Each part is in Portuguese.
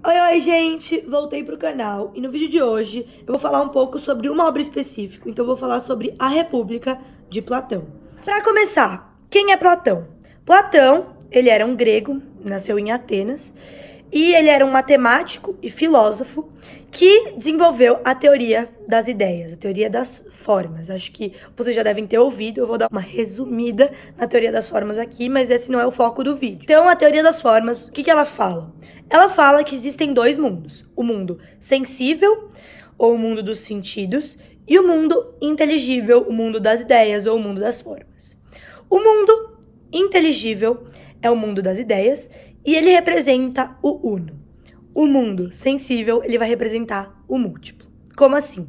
Oi, gente! Voltei pro canal e no vídeo de hoje eu vou falar um pouco sobre uma obra específica. Então eu vou falar sobre A República de Platão. Para começar, quem é Platão? Platão, ele era um grego, nasceu em Atenas, e ele era um matemático e filósofo que desenvolveu a teoria das ideias, a teoria das formas. Acho que vocês já devem ter ouvido, eu vou dar uma resumida na teoria das formas aqui, mas esse não é o foco do vídeo. Então, a teoria das formas, o que ela fala? Ela fala que existem dois mundos, o mundo sensível, ou o mundo dos sentidos, e o mundo inteligível, o mundo das ideias, ou o mundo das formas. O mundo inteligível é o mundo das ideias, e ele representa o uno. O mundo sensível, ele vai representar o múltiplo. Como assim?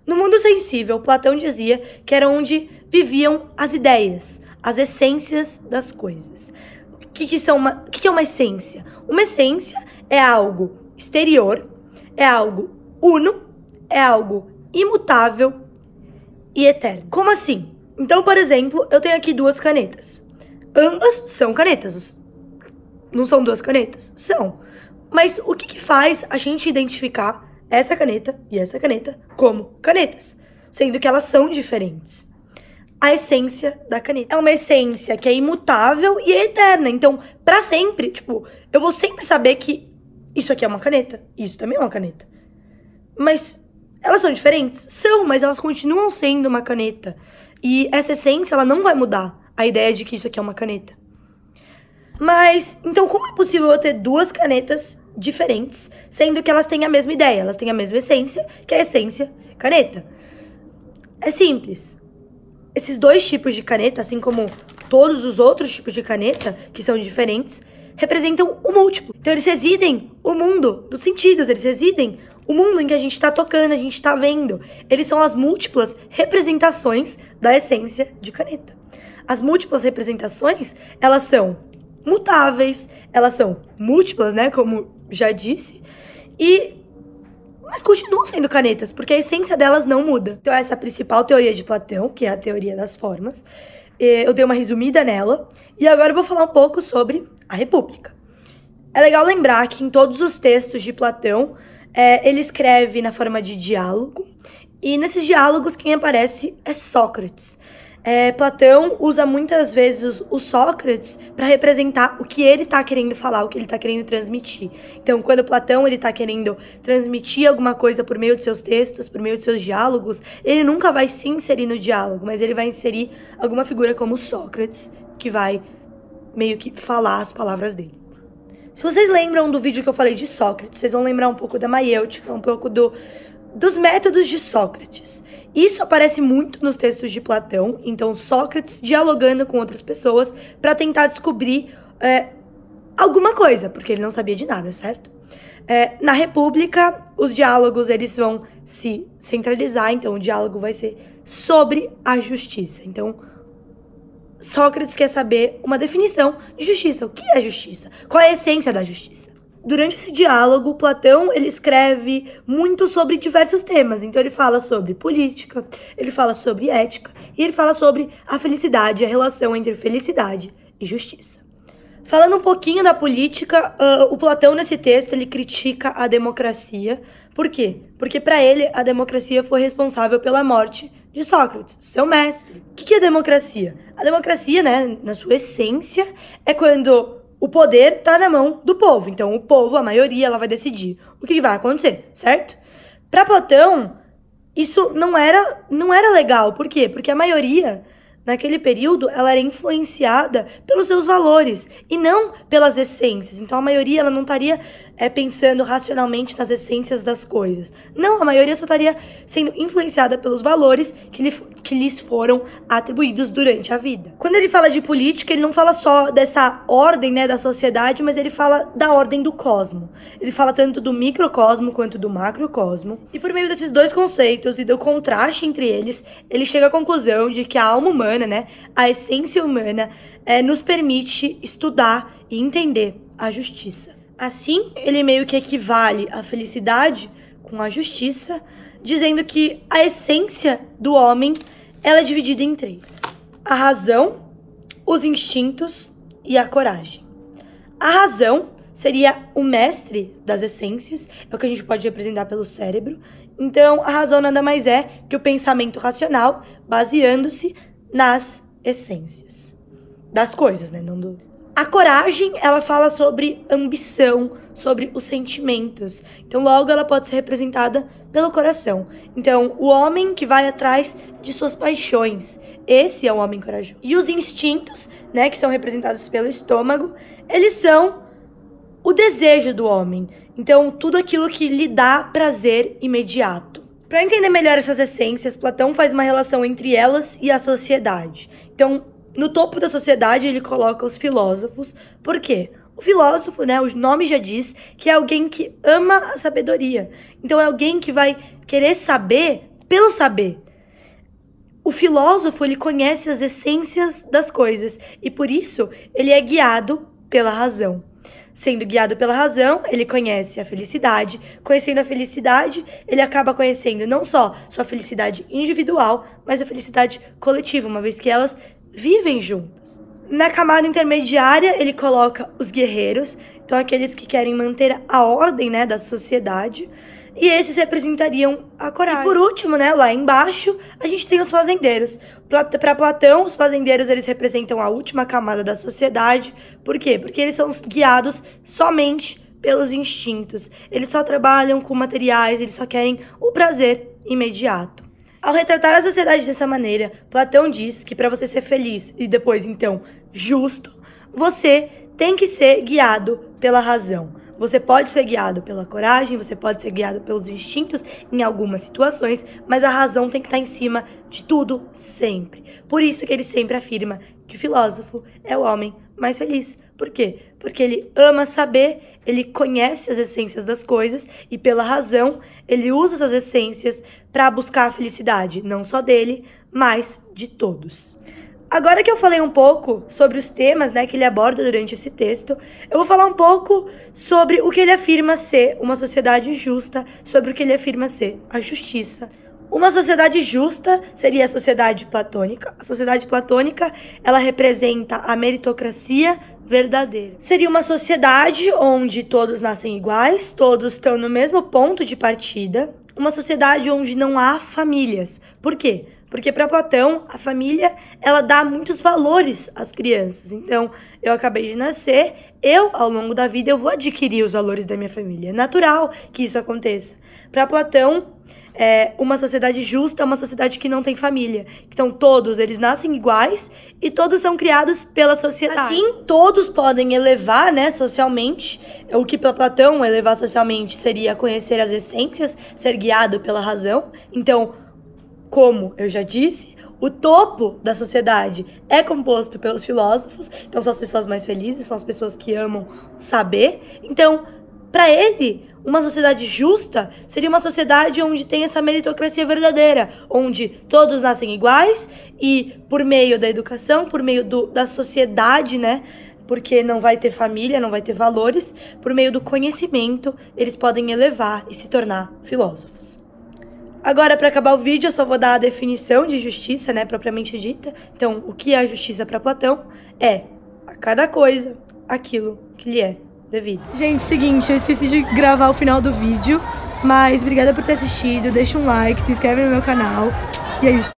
No mundo sensível, Platão dizia que era onde viviam as ideias, as essências das coisas. O que é uma essência? Uma essência é algo exterior, é algo uno, é algo imutável e eterno. Como assim? Então, por exemplo, eu tenho aqui duas canetas. Ambas são canetas. Não são duas canetas? São. Mas o que faz a gente identificar essa caneta e essa caneta como canetas? Sendo que elas são diferentes. A essência da caneta é uma essência que é imutável e é eterna. Então, pra sempre, eu vou sempre saber que isso aqui é uma caneta, isso também é uma caneta. Mas elas são diferentes? São, mas elas continuam sendo uma caneta. E essa essência, ela não vai mudar a ideia de que isso aqui é uma caneta. Mas, então, como é possível eu ter duas canetas diferentes, sendo que elas têm a mesma ideia, elas têm a mesma essência, que é a essência caneta? É simples. Esses dois tipos de caneta, assim como todos os outros tipos de caneta, que são diferentes, representam o múltiplo. Então, eles residem o mundo dos sentidos, eles residem o mundo em que a gente tá tocando, a gente tá vendo. Eles são as múltiplas representações da essência de caneta. As múltiplas representações, elas são mutáveis, elas são múltiplas, né, como já disse, mas continuam sendo canetas, porque a essência delas não muda. Então essa é a principal teoria de Platão, que é a teoria das formas. Eu dei uma resumida nela, e agora eu vou falar um pouco sobre a República. É legal lembrar que em todos os textos de Platão, ele escreve na forma de diálogo, e nesses diálogos quem aparece é Sócrates. Platão usa muitas vezes o Sócrates para representar o que ele está querendo falar, o que ele está querendo transmitir. Então, quando Platão está querendo transmitir alguma coisa por meio de seus textos, por meio de seus diálogos, ele nunca vai se inserir no diálogo, mas ele vai inserir alguma figura como Sócrates, que vai meio que falar as palavras dele. Se vocês lembram do vídeo que eu falei de Sócrates, vocês vão lembrar um pouco da maiêutica, um pouco dos métodos de Sócrates. Isso aparece muito nos textos de Platão, então Sócrates dialogando com outras pessoas para tentar descobrir alguma coisa, porque ele não sabia de nada, certo? Na República, os diálogos eles vão se centralizar, então o diálogo vai ser sobre a justiça. Então, Sócrates quer saber uma definição de justiça. O que é justiça? Qual é a essência da justiça? Durante esse diálogo, Platão, ele escreve muito sobre diversos temas. Então, ele fala sobre política, ele fala sobre ética, e ele fala sobre a felicidade, a relação entre felicidade e justiça. Falando um pouquinho da política, o Platão, nesse texto, ele critica a democracia. Por quê? Porque, para ele, a democracia foi responsável pela morte de Sócrates, seu mestre. O que é democracia? A democracia, né, na sua essência, é quando o poder tá na mão do povo. Então, o povo, a maioria, ela vai decidir o que vai acontecer, certo? Para Platão, isso não era legal. Por quê? Porque a maioria, naquele período, ela era influenciada pelos seus valores e não pelas essências. Então, a maioria, ela não estaria pensando racionalmente nas essências das coisas. Não, a maioria só estaria sendo influenciada pelos valores que lhes foram atribuídos durante a vida. Quando ele fala de política, ele não fala só dessa ordem, né, da sociedade, mas ele fala da ordem do cosmo. Ele fala tanto do microcosmo quanto do macrocosmo. E por meio desses dois conceitos e do contraste entre eles, ele chega à conclusão de que a alma humana, né, a essência humana, nos permite estudar e entender a justiça. Assim, ele meio que equivale a felicidade com a justiça, dizendo que a essência do homem, ela é dividida em três: a razão, os instintos e a coragem. A razão seria o mestre das essências, é o que a gente pode representar pelo cérebro. Então, a razão nada mais é que o pensamento racional, baseando-se nas essências das coisas, né? Não do... A coragem, ela fala sobre ambição, sobre os sentimentos. Então, logo, ela pode ser representada pelo coração. Então, o homem que vai atrás de suas paixões, esse é o homem corajoso. E os instintos, né, que são representados pelo estômago, eles são o desejo do homem. Então, tudo aquilo que lhe dá prazer imediato. Para entender melhor essas essências, Platão faz uma relação entre elas e a sociedade. Então, no topo da sociedade, ele coloca os filósofos. Por quê? O filósofo, né, o nome já diz que é alguém que ama a sabedoria. Então, é alguém que vai querer saber pelo saber. O filósofo, ele conhece as essências das coisas e, por isso, ele é guiado pela razão. Sendo guiado pela razão, ele conhece a felicidade. Conhecendo a felicidade, ele acaba conhecendo não só sua felicidade individual, mas a felicidade coletiva, uma vez que elas vivem juntas. Na camada intermediária, ele coloca os guerreiros, então aqueles que querem manter a ordem, né, da sociedade, e esses representariam a coragem. E por último, né, lá embaixo, a gente tem os fazendeiros. Para Platão, os fazendeiros, eles representam a última camada da sociedade. Por quê? Porque eles são guiados somente pelos instintos. Eles só trabalham com materiais, eles só querem o prazer imediato. Ao retratar a sociedade dessa maneira, Platão diz que para você ser feliz e depois, então, justo, você tem que ser guiado pela razão. Você pode ser guiado pela coragem, você pode ser guiado pelos instintos em algumas situações, mas a razão tem que estar em cima de tudo sempre. Por isso que ele sempre afirma que o filósofo é o homem mais feliz. Por quê? Porque ele ama saber, ele conhece as essências das coisas e pela razão ele usa essas essências para buscar a felicidade, não só dele, mas de todos. Agora que eu falei um pouco sobre os temas, né, que ele aborda durante esse texto, eu vou falar um pouco sobre o que ele afirma ser uma sociedade justa, sobre o que ele afirma ser a justiça. Uma sociedade justa seria a sociedade platônica. A sociedade platônica, ela representa a meritocracia verdadeira. Seria uma sociedade onde todos nascem iguais, todos estão no mesmo ponto de partida. Uma sociedade onde não há famílias. Por quê? Porque para Platão, a família, ela dá muitos valores às crianças. Então, eu acabei de nascer, ao longo da vida, eu vou adquirir os valores da minha família. É natural que isso aconteça. Para Platão, uma sociedade justa é uma sociedade que não tem família. Então, todos, eles nascem iguais e todos são criados pela sociedade. Assim, todos podem elevar, né, socialmente. O que para Platão, elevar socialmente, seria conhecer as essências, ser guiado pela razão. Então, como eu já disse, o topo da sociedade é composto pelos filósofos, então são as pessoas mais felizes, são as pessoas que amam saber. Então, para ele, uma sociedade justa seria uma sociedade onde tem essa meritocracia verdadeira, onde todos nascem iguais e por meio da educação, por meio da sociedade, né? Porque não vai ter família, não vai ter valores, por meio do conhecimento, eles podem elevar e se tornar filósofos. Agora, para acabar o vídeo, eu só vou dar a definição de justiça, né, propriamente dita. Então, o que é a justiça para Platão? É a cada coisa aquilo que lhe é devido. Gente, seguinte, eu esqueci de gravar o final do vídeo, mas obrigada por ter assistido, deixa um like, se inscreve no meu canal, e é isso.